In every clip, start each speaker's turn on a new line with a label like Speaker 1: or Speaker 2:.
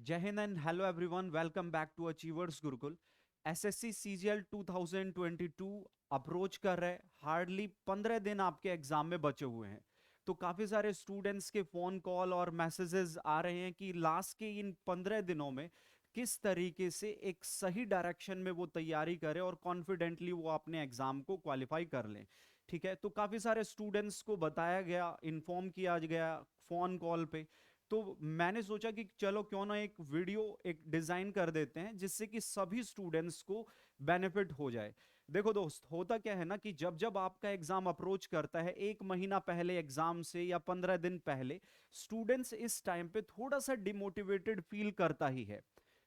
Speaker 1: जय Hind and hello everyone, welcome back to achievers Gurukul. SSC CGL 2022 approach कर रहे, hardly 15 दिन आपके एग्जाम में बचे हुए हैं। तो काफी सारे स्टूडेंट्स के फोन कॉल और मैसेजेस आ रहे हैं कि लास्ट के इन 15 दिनों में किस तरीके से एक सही डायरेक्शन में वो तैयारी करें और कॉन्फिडेंटली वो अपने एग्जाम को क्वालिफाई कर लें। ठीक है, तो काफी सारे स्टूडेंट्स को बताया गया, इन्फॉर्म किया गया फोन कॉल पे। तो मैंने सोचा कि चलो क्यों ना एक वीडियो एक डिजाइन कर देते हैं जिससे कि सभी स्टूडेंट्स को बेनिफिट हो जाए। देखो दोस्त, होता क्या है ना कि जब जब आपका एग्जाम अप्रोच करता है, एक महीना पहले एग्जाम से या 15 दिन पहले, स्टूडेंट्स इस टाइम पे थोड़ा सा डिमोटिवेटेड फील करता ही है।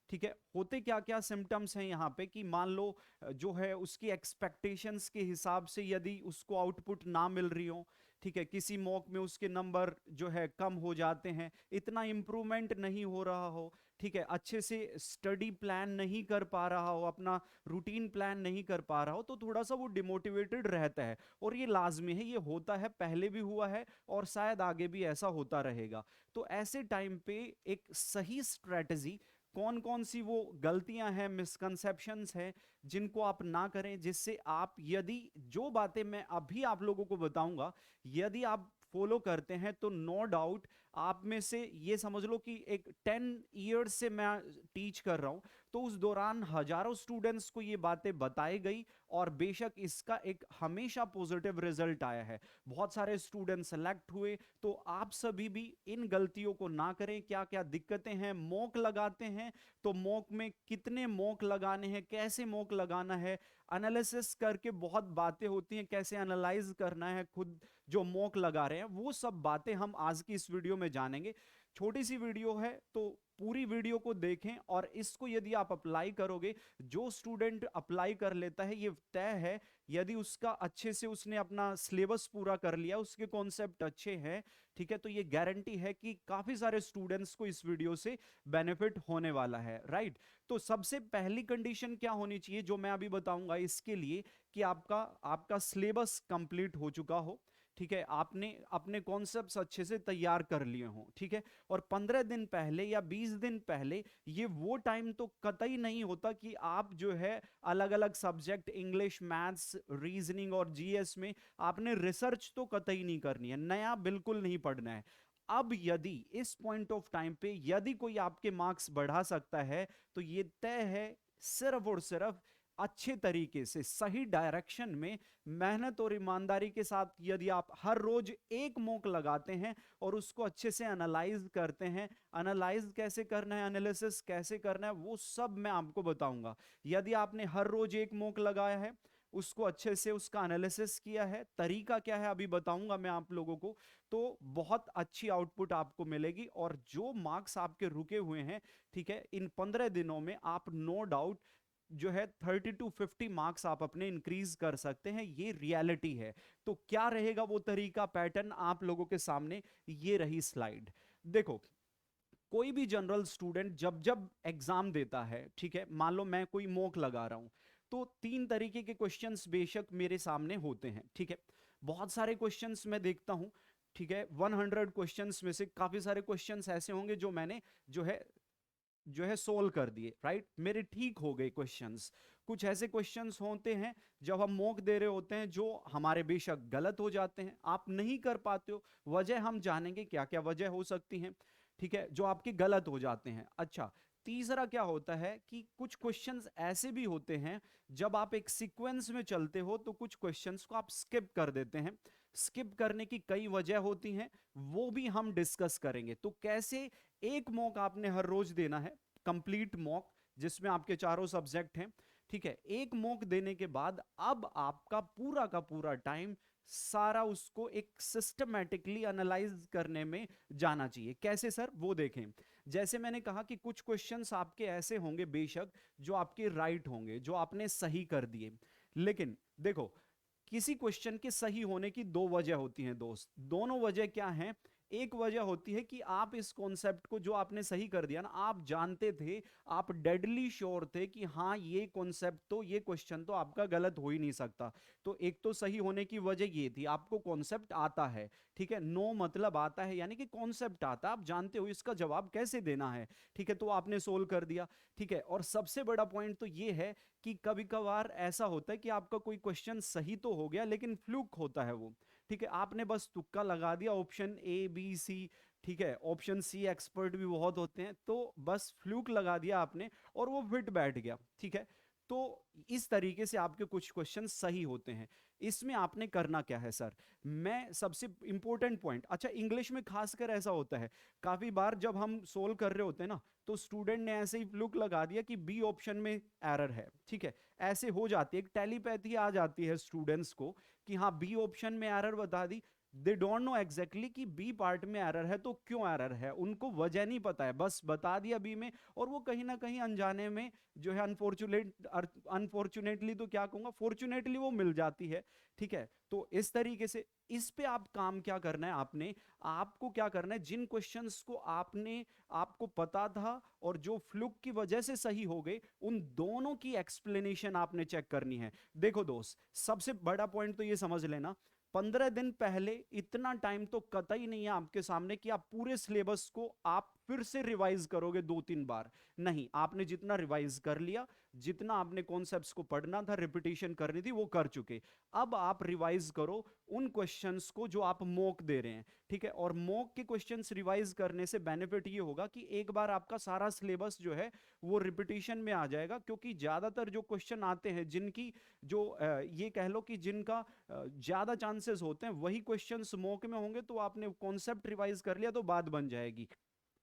Speaker 1: ठीक है, होते क्या क्या सिम्टम्स हैं यहाँ पे कि मान लो जो है उसकी एक्सपेक्टेशंस के हिसाब से यदि उसको आउटपुट ना मिल रही हो। ठीक है, किसी मॉक में उसके नंबर जो है कम हो जाते हैं, इतना इंप्रूवमेंट नहीं हो रहा हो। ठीक है, अच्छे से स्टडी प्लान नहीं कर पा रहा हो, अपना रूटीन प्लान नहीं कर पा रहा हो, तो थोड़ा सा वो डिमोटिवेटेड रहता है। और ये लाजमी है, ये होता है, पहले भी हुआ है और शायद आगे भी ऐसा होता रहेगा। तो ऐसे टाइम पे एक सही स्ट्रेटजी, कौन कौन सी वो गलतियां हैं, मिसकंसेप्शंस हैं जिनको आप ना करें, जिससे आप, यदि जो बातें मैं अभी आप लोगों को बताऊंगा यदि आप फॉलो करते हैं, तो नो डाउट आप में से, ये समझ लो कि एक 10 ईयर्स से मैं टीच कर रहा हूं, तो उस दौरान हजारों स्टूडेंट्स को ये बातें बताई गई और बेशक इसका एक हमेशा पॉजिटिव रिजल्ट आया है। बहुत सारे स्टूडेंट सेलेक्ट हुए। तो आप सभी भी इन गलतियों को ना करें। क्या क्या दिक्कतें हैं, मॉक लगाते हैं तो मॉक में कितने मॉक लगाने हैं, कैसे मॉक लगाना है, एनालिसिस करके बहुत बातें होती हैं, कैसे एनालाइज करना है खुद जो मॉक लगा रहे हैं, वो सब बातें हम आज की इस वीडियो में जानेंगे। छोटी सी वीडियो है तो पूरी वीडियो को देखें, और इसको यदि आप अप्लाई करोगे, जो स्टूडेंट अप्लाई कर लेता है, ये तय है, यदि उसका अच्छे से उसने अपना सिलेबस पूरा कर लिया, उसके कॉन्सेप्ट अच्छे हैं, ठीक है, तो ये गारंटी है कि काफी सारे स्टूडेंट्स को इस वीडियो से बेनिफिट होने वाला है। राइट। तो सबसे पहली कंडीशन क्या होनी चाहिए जो मैं अभी बताऊंगा इसके लिए, कि आपका आपका सिलेबस कंप्लीट हो चुका हो। ठीक है, आपने अपने कॉन्सेप्ट्स अच्छे से तैयार कर लिए हों। ठीक है, और 15 दिन पहले या 20 दिन पहले, ये वो टाइम तो कतई नहीं होता कि आप जो है अलग अलग सब्जेक्ट, इंग्लिश, मैथ्स, रीजनिंग और जीएस में आपने रिसर्च तो कतई नहीं करनी है, नया बिल्कुल नहीं पढ़ना है। अब यदि इस पॉइंट ऑफ टाइम पे यदि कोई आपके मार्क्स बढ़ा सकता है, तो ये तय है, सिर्फ और सिर्फ अच्छे तरीके से सही डायरेक्शन में मेहनत और ईमानदारी के साथ यदि आप हर रोज एक मॉक लगाते हैं और उसको अच्छे से एनालाइज करते हैं। एनालाइज कैसे करना है, एनालिसिस कैसे करना है, वो सब मैं आपको बताऊंगा। यदि आपने हर रोज एक मॉक लगाया है, उसको अच्छे से उसका एनालिसिस किया है, तरीका क्या है अभी बताऊंगा मैं आप लोगों को, तो बहुत अच्छी आउटपुट आपको मिलेगी। और जो मार्क्स आपके रुके हुए हैं, ठीक है, इन 15 दिनों में आप नो डाउट जो है 30 to 50 मार्क्स आप अपने इंक्रीज कर सकते हैं, ये रियलिटी है। तो क्या रहेगा वो तरीका, पैटर्न आप लोगों के सामने, ये रही स्लाइड। देखो, कोई भी जनरल स्टूडेंट जब जब एग्जाम देता है, ठीक है, मान लो मैं कोई मॉक लगा रहा हूं, तो 3 तरीके के क्वेश्चंस बेशक मेरे सामने होते हैं। ठीक है, बहुत सारे क्वेश्चंस मैं देखता हूं। ठीक है, 100 क्वेश्चंस में से काफी सारे क्वेश्चंस ऐसे होंगे जो मैंने जो है सोल्व कर दिए, राइट, मेरे ठीक हो गए क्वेश्चंस। कुछ ऐसे क्वेश्चंस होते हैं जब हम मॉक दे रहे होते हैं जो हमारे बेशक गलत हो जाते हैं, आप नहीं कर पाते हो, वजह हम जानेंगे क्या क्या वजह हो सकती हैं। ठीक है, जो आपके गलत हो जाते हैं। अच्छा, तीसरा क्या होता है कि कुछ क्वेश्चंस ऐसे भी होते हैं, जब आप एक सीक्वेंस में चलते हो तो कुछ क्वेश्चंस को आप स्किप कर देते हैं। स्किप करने की कई वजह होती हैं, वो भी हम डिस्कस करेंगे। तो कैसे एक मॉक आपने हर रोज देना है, कंप्लीट मॉक, जिसमें आपके चारों सब्जेक्ट हैं। ठीक है, एक मॉक देने के बाद अब आपका पूरा का पूरा टाइम सारा उसको एक सिस्टमैटिकली एनालाइज करने में जाना चाहिए। कैसे सर, वो देखें। जैसे मैंने कहा कि कुछ क्वेश्चंस आपके ऐसे होंगे बेशक जो आपके राइट होंगे, जो आपने सही कर दिए, लेकिन देखो, किसी क्वेश्चन के सही होने की दो वजह होती हैं दोस्त। दोनों वजह क्या हैं? एक वजह होती है कि आप इस कॉन्सेप्ट को जो आपने सही कर दिया ना, आप जानते थे, आप डेडली श्योर थे कि हाँ ये कॉन्सेप्ट तो, ये क्वेश्चन तो आपका गलत हो ही नहीं सकता। तो एक तो सही होने की वजह ये थी, आपको कॉन्सेप्ट आता है, ठीक है, नो मतलब आता है यानी कि कॉन्सेप्ट आता है, आप जानते हो इसका जवाब कैसे देना है, ठीक है, तो आपने सोल्व कर दिया, ठीक है। और सबसे बड़ा पॉइंट तो ये है कि कभी कभार ऐसा होता है कि आपका कोई क्वेश्चन सही तो हो गया लेकिन फ्लूक होता है वो, ठीक है, आपने बस तुक्का लगा दिया, ऑप्शन ए बी सी, ठीक है, ऑप्शन सी एक्सपर्ट भी बहुत होते हैं, तो बस फ्लूक लगा दिया आपने और वो फिट बैठ गया, ठीक है। तो इस तरीके से आपके कुछ क्वेश्चन सही होते हैं। इसमें आपने करना क्या है सर, मैं सबसे इंपॉर्टेंट पॉइंट, अच्छा इंग्लिश में खासकर ऐसा होता है, काफी बार जब हम सोल्व कर रहे होते हैं ना, तो स्टूडेंट ने ऐसे ही फ्लूक लगा दिया कि बी ऑप्शन में एरर है, ठीक है, ऐसे हो जाती है, एक टेलीपैथी आ जाती है स्टूडेंट्स को कि हाँ बी ऑप्शन में एरर बता दी, दे डोंट नो एग्जैक्टली कि बी पार्ट में एरर है तो क्यों एरर है, उनको वजह नहीं पता है, बस बता दिया बी में, और वो कहीं ना कहीं अनजाने में जो है अनफॉर्चुनेटली तो क्या कहूंगा, फॉर्चुनेटली वो मिल जाती है, ठीक है। तो इस तरीके से इस पे आप काम क्या करना है, आपने, आपको क्या करना है, जिन क्वेश्चंस को आपने, आपको पता था और जो फ्लुक की वजह से सही हो गए, उन दोनों की एक्सप्लेनेशन आपने चेक करनी है। देखो दोस्त, सबसे बड़ा पॉइंट तो ये समझ लेना, 15 दिन पहले इतना टाइम तो कतई नहीं है आपके सामने कि आप पूरे सिलेबस को आप फिर से रिवाइज करोगे 2-3 बार, नहीं, आपने जितना रिवाइज कर लिया, जितना आपने कॉन्सेप्ट्स को पढ़ना था, रिपीटेशन करनी थी, वो कर चुके। अब आप रिवाइज करो उन क्वेश्चंस को जो आप मॉक दे रहे हैं, ठीक है। और मॉक के क्वेश्चंस रिवाइज करने से बेनिफिट ये होगा कि एक बार आपका सारा सिलेबस जो है वो रिपीटेशन में आ जाएगा, क्योंकि ज्यादातर जो क्वेश्चन आते हैं जिनकी जो ये कह लो कि जिनका ज्यादा चांसेस होते हैं वही क्वेश्चंस मॉक में होंगे, तो आपने कॉन्सेप्ट रिवाइज कर लिया तो बात बन जाएगी,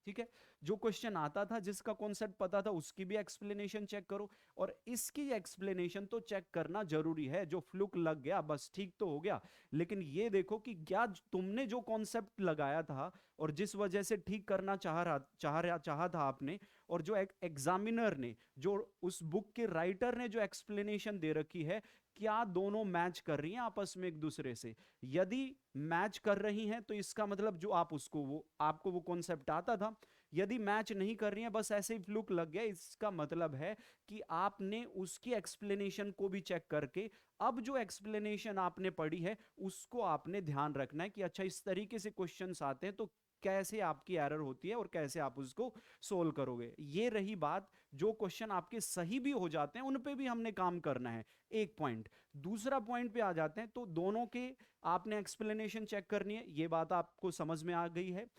Speaker 1: ठीक है। जो क्वेश्चन आता था जिसका कॉन्सेप्ट पता था उसकी भी एक्सप्लेनेशन चेक करो, और इसकी एक्सप्लेनेशन तो चेक करना जरूरी है, जो फ्लूक लग गया बस ठीक तो हो गया, लेकिन ये देखो कि क्या तुमने जो कॉन्सेप्ट लगाया था और जिस वजह से ठीक करना चाहा था आपने, और जो एग्जामिनर ने, जो उस बुक के राइटर ने जो एक्सप्लेनेशन दे रखी है, क्या दोनों मैच कर रही हैं आपस में एक दूसरे से। यदि मैच कर रही हैं तो इसका मतलब जो आप उसको, वो आपको वो कॉन्सेप्ट आता था, यदि मैच नहीं कर रही हैं, बस ऐसे ही फ्लूक लग गया, इसका मतलब है कि आपने उसकी एक्सप्लेनेशन को भी चेक करके, अब जो एक्सप्लेनेशन आपने पढ़ी है उसको आपने ध्यान रखना है कि अच्छा इस तरीके से क्वेश्चंस आते हैं तो कैसे आपकी एरर होती है और कैसे आप उसको सोल्व करोगे। ये रही बात, जो क्वेश्चन आपके सही भी हो जाते हैं उन पे भी हमने काम करना है, एक पॉइंट। दूसरा पॉइंट पे आ जाते हैं, तो दोनों के आपने एक्सप्लेनेशन चेक करनी है, ये बात आपको समझ में आ गई है।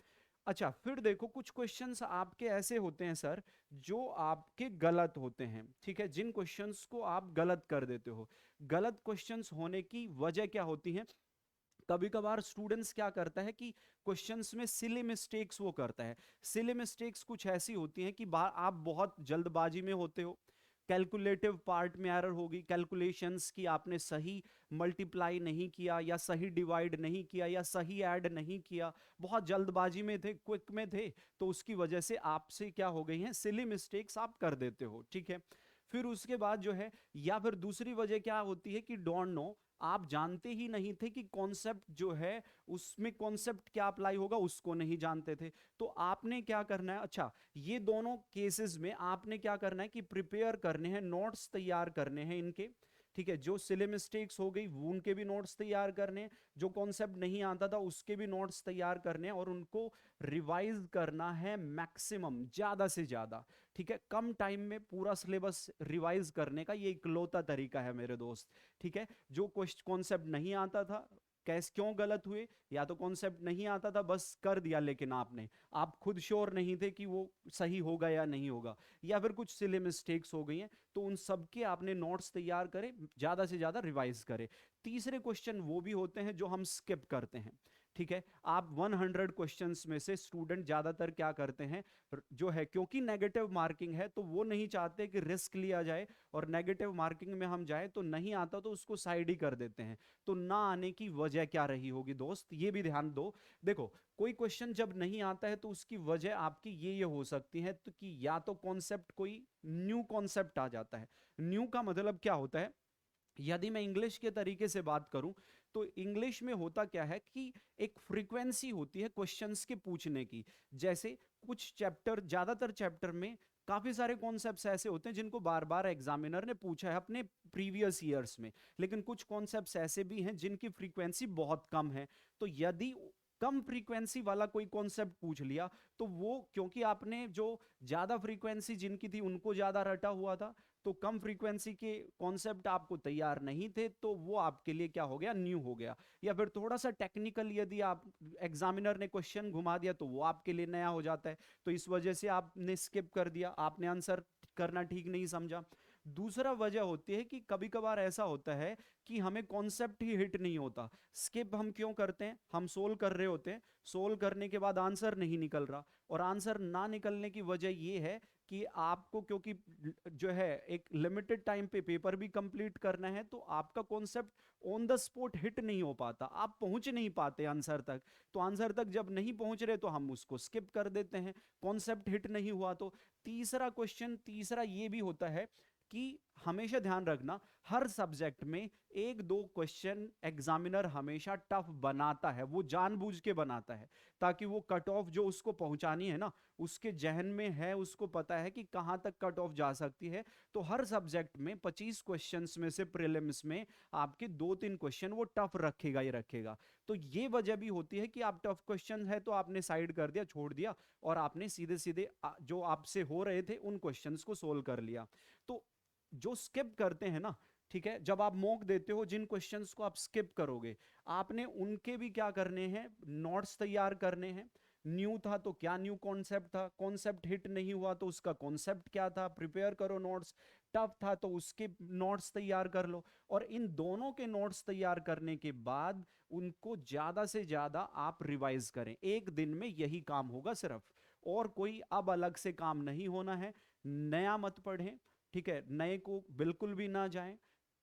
Speaker 1: अच्छा, फिर देखो कुछ क्वेश्चंस आपके ऐसे होते हैं सर जो आपके गलत होते हैं, ठीक है, जिन क्वेश्चंस को आप गलत कर देते हो। गलत क्वेश्चंस होने की वजह क्या होती है, कभी कभार स्टूडेंट्स क्या करता है कि क्वेश्चंस में सिली मिस्टेक्स वो करता है। सिली मिस्टेक्स कुछ ऐसी होती हैं कि आप बहुत जल्दबाजी में होते हो, कैलकुलेटिव पार्ट में एरर होगी, कैलकुलेशंस की आपने सही मल्टीप्लाई नहीं किया या सही डिवाइड नहीं किया या सही ऐड नहीं किया, बहुत जल्दबाजी में थे, क्विक में थे, तो उसकी वजह से आपसे क्या हो गई हैं, सिली मिस्टेक्स आप कर देते हो, ठीक है। फिर उसके बाद जो है, या फिर दूसरी वजह क्या होती है कि डोंट नो, आप जानते ही नहीं थे कि कॉन्सेप्ट जो है उसमें कॉन्सेप्ट क्या अप्लाई होगा, उसको नहीं जानते थे। तो आपने क्या करना है, अच्छा ये दोनों केसेस में आपने क्या करना है कि प्रिपेयर करने हैं, नोट्स तैयार करने हैं इनके, ठीक है, जो सिले मिस्टेक्स हो गई वो उनके भी नोट्स तैयार करने हैं, जो कॉन्सेप्ट नहीं आता था उसके भी नोट्स तैयार करने हैं, और उनको रिवाइज करना है मैक्सिमम, ज्यादा से ज्यादा, ठीक है। कम टाइम में पूरा सिलेबस रिवाइज करने का ये इकलौता तरीका है मेरे दोस्त, ठीक है। जो कॉन्सेप्ट नहीं आता था, कैसे क्यों गलत हुए, या तो कॉन्सेप्ट नहीं आता था बस कर दिया, लेकिन आपने, आप खुद श्योर नहीं थे कि वो सही होगा या नहीं होगा, या फिर कुछ सिले मिस्टेक्स हो गई हैं, तो उन सब के आपने नोट्स तैयार करें, ज्यादा से ज्यादा रिवाइज करें। तीसरे क्वेश्चन वो भी होते हैं जो हम स्किप करते हैं, ठीक है। आप 100 क्वेश्चंस में से स्टूडेंट ज्यादातर क्या करते हैं, जो है क्योंकि नेगेटिव मार्किंग है तो वो नहीं चाहते कि रिस्क लिया जाए और नेगेटिव मार्किंग में हम जाए, तो नहीं आता तो उसको साइड ही कर देते हैं। तो ना आने की वजह क्या रही होगी दोस्त, ये भी ध्यान दो। देखो, कोई क्वेश्चन जब नहीं आता है तो उसकी वजह आपकी ये हो सकती है, तो कि या तो कॉन्सेप्ट कोई न्यू कॉन्सेप्ट आ जाता है। न्यू का मतलब क्या होता है, यदि मैं इंग्लिश के तरीके से बात करूं, तो इंग्लिश में होता क्या है कि एक फ्रीक्वेंसी होती है क्वेश्चंस के पूछने की। जैसे कुछ चैप्टर, ज्यादातर चैप्टर में काफी सारे कॉन्सेप्ट्स ऐसे होते हैं जिनको बार बार एग्जामिनर ने पूछा है अपने प्रीवियस ईयर्स में, लेकिन कुछ कॉन्सेप्ट्स ऐसे भी हैं जिनकी फ्रीक्वेंसी बहुत कम है। तो यदि कम फ्रीक्वेंसी वाला कोई कॉन्सेप्ट पूछ लिया, तो वो, क्योंकि आपने जो ज्यादा फ्रीक्वेंसी जिनकी थी उनको ज्यादा रटा हुआ था, तो कम फ्रीक्वेंसी के कॉन्सेप्ट आपको तैयार नहीं थे, तो वो आपके लिए क्या हो गया, न्यू हो गया। या फिर थोड़ा सा टेक्निकल यदि आप, एग्जामिनर ने क्वेश्चन घुमा दिया तो वो आपके लिए नया हो जाता है, तो इस वजह से आपने स्किप कर दिया, आपने आंसर करना ठीक नहीं समझा। दूसरा वजह होती है कि कभी कभार ऐसा होता है कि हमें कॉन्सेप्ट ही हिट नहीं होता। स्किप हम क्यों करते हैं, हम सोल्व कर रहे होते हैं, सोल्व करने के बाद आंसर नहीं निकल रहा, और आंसर ना निकलने की वजह यह है कि आपको, क्योंकि जो है एक लिमिटेड टाइम पे पेपर भी कंप्लीट करना है, तो आपका concept on the spot hit नहीं हो पाता, आप पहुंच नहीं पाते आंसर तक। तो आंसर तक जब नहीं पहुंच रहे तो हम उसको स्किप कर देते हैं, कॉन्सेप्ट हिट नहीं हुआ तो। तीसरा क्वेश्चन, तीसरा ये भी होता है कि हमेशा ध्यान रखना, हर सब्जेक्ट में एक दो क्वेश्चन एग्जामिनर हमेशा टफ बनाता है, वो जानबूझ के बनाता है, ताकि वो कट ऑफ जो उसको पहुंचानी है ना, उसके जहन में है, उसको पता है कि कहां तक कट ऑफ जा सकती है। तो हर सब्जेक्ट में 25 क्वेश्चंस में से प्रीलिम्स में आपके दो तीन क्वेश्चन वो टफ रखेगा ही रखेगा। तो ये वजह भी होती है कि आप टफ क्वेश्चन है तो आपने साइड कर दिया, छोड़ दिया, और आपने सीधे सीधे जो आपसे हो रहे थे उन क्वेश्चंस को सोल्व कर लिया। तो जो स्किप करते हैं ना, ठीक है, जब आप मॉक देते हो, जिन क्वेश्चंस को आप स्किप करोगे, आपने उनके भी क्या करने हैं, नोट्स तैयार करने हैं। न्यू था तो क्या न्यू कॉन्सेप्ट था, कॉन्सेप्ट हिट नहीं हुआ तो उसका कॉन्सेप्ट क्या था, प्रिपेयर करो नोट्स। टफ था तो उसके नोट्स तैयार कर लो, और इन दोनों के नोट्स तैयार करने के बाद उनको ज्यादा से ज्यादा आप रिवाइज करें। एक दिन में यही काम होगा सिर्फ, और कोई अब अलग से काम नहीं होना है। नया मत पढ़ें, ठीक है, नए को बिल्कुल भी ना जाएं,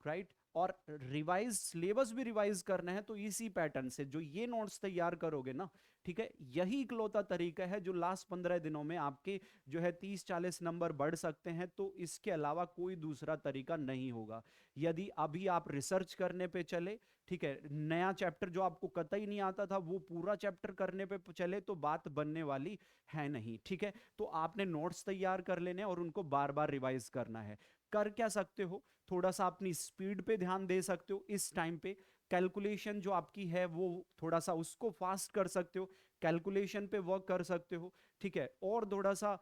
Speaker 1: राइट। और रिवाइज, सिलेबस भी रिवाइज करना है तो इसी पैटर्न से जो ये नोट्स तैयार करोगे ना, ठीक है, यही इकलौता तरीका है जो लास्ट 15 दिनों में आपके जो है 30-40 नंबर बढ़ सकते हैं। तो इसके अलावा कोई दूसरा तरीका नहीं होगा। यदि अभी आप रिसर्च करने पे चले, ठीक है, नया चैप्टर जो आपको कतई नहीं आता था वो पूरा चैप्टर करने पे चले, तो बात बनने वाली है नहीं, ठीक है। तो आपने नोट्स तैयार कर लेने और उनको बार बार रिवाइज करना है। कर क्या सकते हो, थोड़ा सा अपनी स्पीड पे ध्यान दे सकते हो इस टाइम पे। कैलकुलेशन जो आपकी है वो थोड़ा सा उसको फास्ट कर सकते हो, कैलकुलेशन पे वर्क कर सकते हो, ठीक है। और थोड़ा सा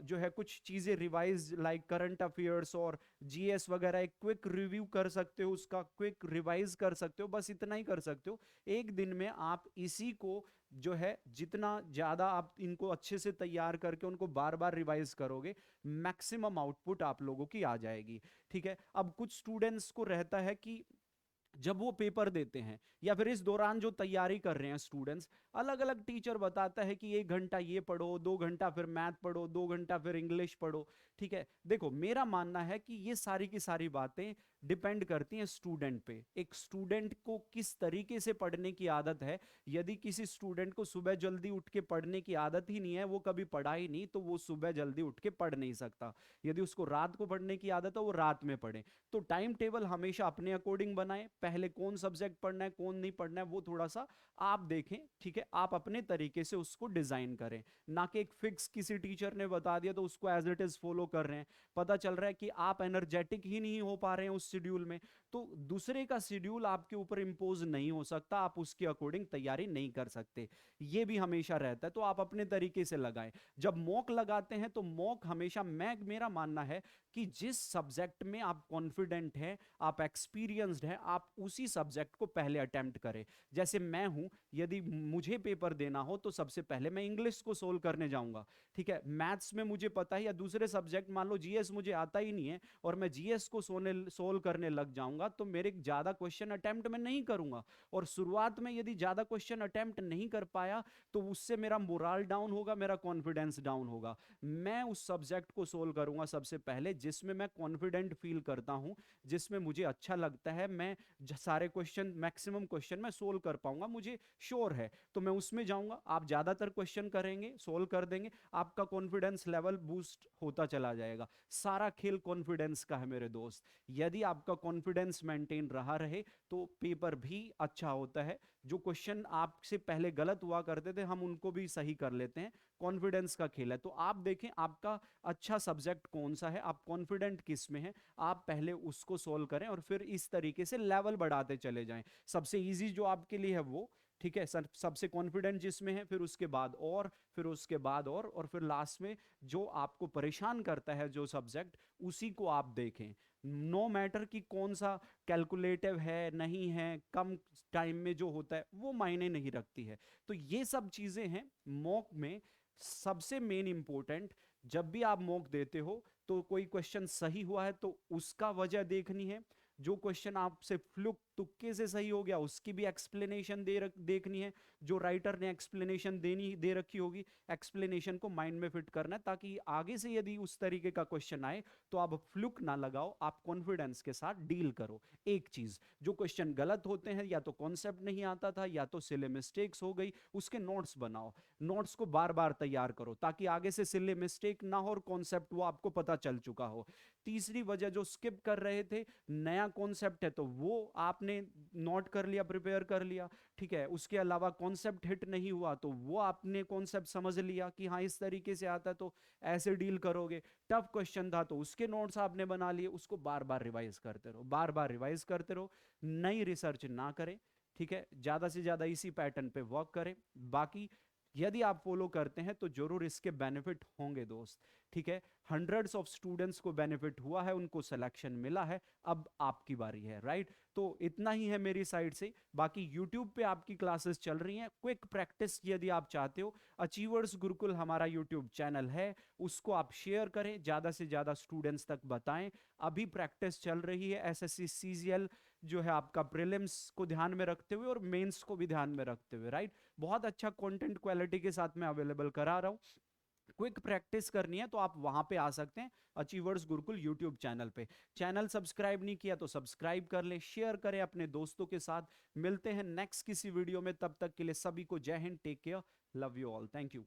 Speaker 1: जो है कुछ चीजें रिवाइज, लाइक करंट अफेयर्स और जीएस वगैरह, एक क्विक रिव्यू कर सकते हो, उसका क्विक रिवाइज कर सकते हो, बस इतना ही कर सकते हो। एक दिन में आप इसी को जो है जितना ज्यादा आप इनको अच्छे से तैयार करके उनको बार बार रिवाइज करोगे, मैक्सिमम आउटपुट आप लोगों की आ जाएगी, ठीक है। अब कुछ स्टूडेंट्स को रहता है कि जब वो पेपर देते हैं या फिर इस दौरान जो तैयारी कर रहे हैं स्टूडेंट्स, अलग अलग टीचर बताता है कि 1 घंटा ये पढ़ो, 2 घंटा फिर मैथ पढ़ो, 2 घंटा फिर इंग्लिश पढ़ो, ठीक है। देखो, मेरा मानना है कि ये सारी की सारी बातें डिपेंड करती हैं स्टूडेंट पे, एक स्टूडेंट को किस तरीके से पढ़ने की आदत है। यदि किसी स्टूडेंट को सुबह जल्दी उठ के पढ़ने की आदत ही नहीं है, वो कभी पढ़ा ही नहीं, तो वो सुबह जल्दी उठ के पढ़ नहीं सकता। यदि उसको रात को पढ़ने की आदत है, वो रात में पढ़े। तो टाइम टेबल हमेशा अपने अकॉर्डिंग बनाएं, पहले कौन सब्जेक्ट पढ़ना है कौन नहीं पढ़ना है वो थोड़ा सा आप देखें, ठीक है, आप अपने तरीके से उसको डिजाइन करें, ना कि एक फिक्स किसी टीचर ने बता दिया तो उसको एज इट इज फॉलो कर रहे हैं। पता चल रहा है कि आप एनर्जेटिक ही नहीं हो पा रहे हैं उस शेड्यूल में, तो दूसरे का शेड्यूल आपके ऊपर इंपोज नहीं हो सकता, आप उसके अकॉर्डिंग तैयारी नहीं कर सकते। ये भी हमेशा रहता है, तो आप अपने तरीके से लगाएं। जब मॉक लगाते हैं तो मॉक हमेशा, मेरा मानना है कि जिस सब्जेक्ट में आप कॉन्फिडेंट हैं, आप एक्सपीरियंस्ड हैं, आप उसी सब्जेक्ट को पहले अटेम्प्ट करें। जैसे मैं हूं, यदि मुझे पेपर देना हो तो सबसे पहले मैं इंग्लिश को सोल्व करने जाऊंगा, ठीक है। मैथ्स में मुझे पता है, या दूसरे सब्जेक्ट मान लो जीएस मुझे आता ही नहीं है और मैं जीएस को सोल्व करने लग जाऊंगा, तो मेरे ज्यादा क्वेश्चन अटेम्प्ट में नहीं करूंगा। और शुरुआत में यदि ज्यादा क्वेश्चन अटेम्प्ट नहीं कर पाया तो उससे मेरा मोरल डाउन होगा, मेरा कॉन्फिडेंस डाउन होगा। मैं उस सब्जेक्ट को सोल्व करूंगा सबसे पहले जिसमें मैं कॉन्फिडेंट फील करता हूं, जिसमें मुझे अच्छा लगता है, मैं सारे क्वेश्चन, मैक्सिमम क्वेश्चन मैं सोल्व कर पाऊंगा, मुझे श्योर है, तो मैं उसमें जाऊंगा। आप ज्यादातर क्वेश्चन करेंगे, सोल्व कर देंगे, आपका कॉन्फिडेंस लेवल बूस्ट होता चला जाएगा। सारा खेल कॉन्फिडेंस का है मेरे दोस्त। यदि आपका कॉन्फिडेंस मेंटेन रहा रहे तो पेपर भी अच्छा होता है। जो क्वेश्चन आपसे पहले गलत हुआ करते थे हम उनको भी सही कर लेते हैं। कॉन्फिडेंस का खेल है। तो आप देखें आपका अच्छा सब्जेक्ट कौन सा है, आप कॉन्फिडेंट किस में है, आप पहले उसको सोल्व करें और फिर इस तरीके से लेवल बढ़ाते चले जाएं। सबसे इजी जो आपके लिए है वो, ठीक है, सबसे कॉन्फिडेंट जिसमें है, फिर उसके बाद और फिर उसके बाद और फिर लास्ट में जो आपको परेशान करता है जो सब्जेक्ट, उसी को आप देखें। नो मैटर कि कौन सा कैलकुलेटिव है नहीं है, कम टाइम में जो होता है वो मायने नहीं रखती है। तो ये सब चीजें हैं मॉक में सबसे मेन इंपॉर्टेंट। जब भी आप मॉक देते हो तो कोई क्वेश्चन सही हुआ है तो उसका वजह देखनी है। जो क्वेश्चन आपसे फ्लुक तुक्के से सही हो गया उसकी भी एक्सप्लेनेशन देखनी है। जो राइटर ने एक्सप्लेनेशन देनी दे रखी होगी, एक्सप्लेनेशन को माइंड में फिट करना है ताकि आगे से यदि उस तरीके का क्वेश्चन आए तो आप फ्लुक ना लगाओ, आप कॉन्फिडेंस के साथ डील करो। एक चीज, जो क्वेश्चन गलत होते हैं या तो कॉन्सेप्ट नहीं आता था या तो सिले मिस्टेक्स हो गई, उसके नोट्स बनाओ। नोट्स को बार बार तैयार करो ताकि आगे से सिले मिस्टेक ना हो और कॉन्सेप्ट वो आपको पता चल चुका हो। तीसरी वजह, जो स्किप कर रहे थे, नया कॉन्सेप्ट है तो वो आपने नोट कर लिया, प्रिपेयर कर लिया, ठीक है। उसके अलावा कॉन्सेप्ट हिट नहीं हुआ तो वो आपने कॉन्सेप्ट समझ लिया कि हाँ इस तरीके से आता है तो ऐसे डील करोगे। टफ क्वेश्चन था तो उसके नोट्स आपने बना लिए, उसको बार बार रिवाइज करते रहो, बार बार रिवाइज करते रहो। नई रिसर्च ना करें, ठीक है, ज्यादा से ज्यादा इसी पैटर्न पे वर्क करें। बाकी यदि आप फॉलो करते हैं तो जरूर इसके बेनिफिट होंगे दोस्त, ठीक है। हंड्रेड्स ऑफ स्टूडेंट्स को बेनिफिट हुआ है, उनको सिलेक्शन मिला है, अब आपकी बारी है, राइट। तो इतना ही है मेरी साइड से। बाकी यूट्यूब पे आपकी क्लासेस चल रही हैं, क्विक प्रैक्टिस यदि आप चाहते हो, अचीवर्स गुरुकुल हमारा यूट्यूब चैनल है, उसको आप शेयर करें, ज्यादा से ज्यादा स्टूडेंट्स तक बताएं। अभी प्रैक्टिस चल रही है एसएससी सीजीएल जो है आपका प्रीलिम्स को ध्यान में रखते हुए और मेंस को भी ध्यान में रखते हुए, राइट। बहुत अच्छा कंटेंट क्वालिटी के साथ मैं अवेलेबल करा रहा हूँ। क्विक प्रैक्टिस करनी है तो आप वहां पे आ सकते हैं, अचीवर्स गुरुकुल यूट्यूब चैनल पे। चैनल सब्सक्राइब नहीं किया तो सब्सक्राइब कर ले, शेयर करें अपने दोस्तों के साथ। मिलते हैं नेक्स्ट किसी वीडियो में, तब तक के लिए सभी को Jai Hind, take care, love you all, thank you.